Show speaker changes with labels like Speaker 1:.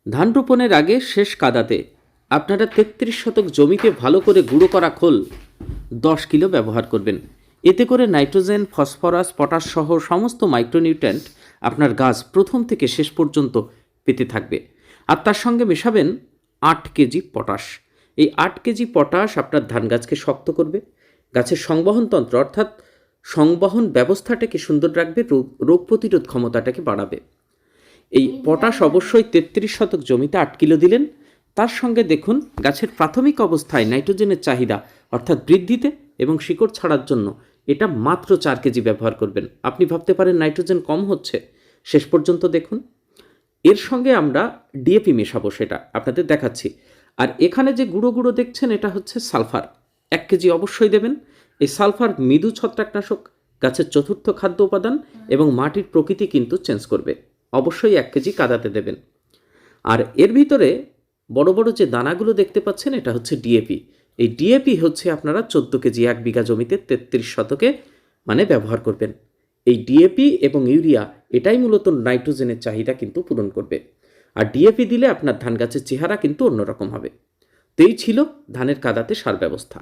Speaker 1: ধান রোপণের আগে শেষ কাদাতে আপনারা ৩৩ শতক জমিতে ভালো করে গুঁড়ো করা খোল ১০ কিলো ব্যবহার করবেন। এতে করে নাইট্রোজেন, ফসফরাস, পটাশ সহ সমস্ত মাইক্রোনিউট্রিয়েন্ট আপনার গাছ প্রথম থেকে শেষ পর্যন্ত পেতে থাকবে। আর তার সঙ্গে মেশাবেন ৮ কেজি পটাশ। এই ৮ কেজি পটাশ আপনার ধান গাছকে শক্ত করবে, গাছের সংবহনতন্ত্র অর্থাৎ সংবহন ব্যবস্থাটাকে সুন্দর রাখবে, রোগ প্রতিরোধ ক্ষমতাটাকে বাড়াবে। এই পটাশ অবশ্যই ৩৩ শতক জমিতে ৮ কিলো দিলেন। তার সঙ্গে দেখুন গাছের প্রাথমিক অবস্থায় নাইট্রোজেনের চাহিদা অর্থাৎ বৃদ্ধিতে এবং শিকড় ছাড়ার জন্য এটা মাত্র ৪ কেজি ব্যবহার করবেন। আপনি ভাবতে পারেন নাইট্রোজেন কম হচ্ছে, শেষ পর্যন্ত দেখুন। এর সঙ্গে আমরা ডিএপি মেশাবো, সেটা আপনাদের দেখাচ্ছি। আর এখানে যে গুঁড়ো গুঁড়ো দেখছেন এটা হচ্ছে সালফার, ১ কেজি অবশ্যই দেবেন। এই সালফার মৃদু ছত্রাকনাশক, গাছের চতুর্থ খাদ্য উপাদান এবং মাটির প্রকৃতি কিন্তু চেঞ্জ করবে। অবশ্যই ১ কেজি কাদাতে দেবেন। আর এর ভিতরে বড় বড় যে দানাগুলো দেখতে পাচ্ছেন এটা হচ্ছে ডিএপি। এই ডিএপি হচ্ছে আপনারা ১৪ কেজি ১ বিঘা জমিতে ৩৩ শতকে মানে ব্যবহার করবেন। এই ডিএপি এবং ইউরিয়া এটাই মূলত নাইট্রোজেনের চাহিদা কিন্তু পূরণ করবে। আর ডিএপি দিলে আপনার ধান গাছের চেহারা কিন্তু অন্যরকম হবে। তো এই ছিল ধানের কাদাতে সার ব্যবস্থা।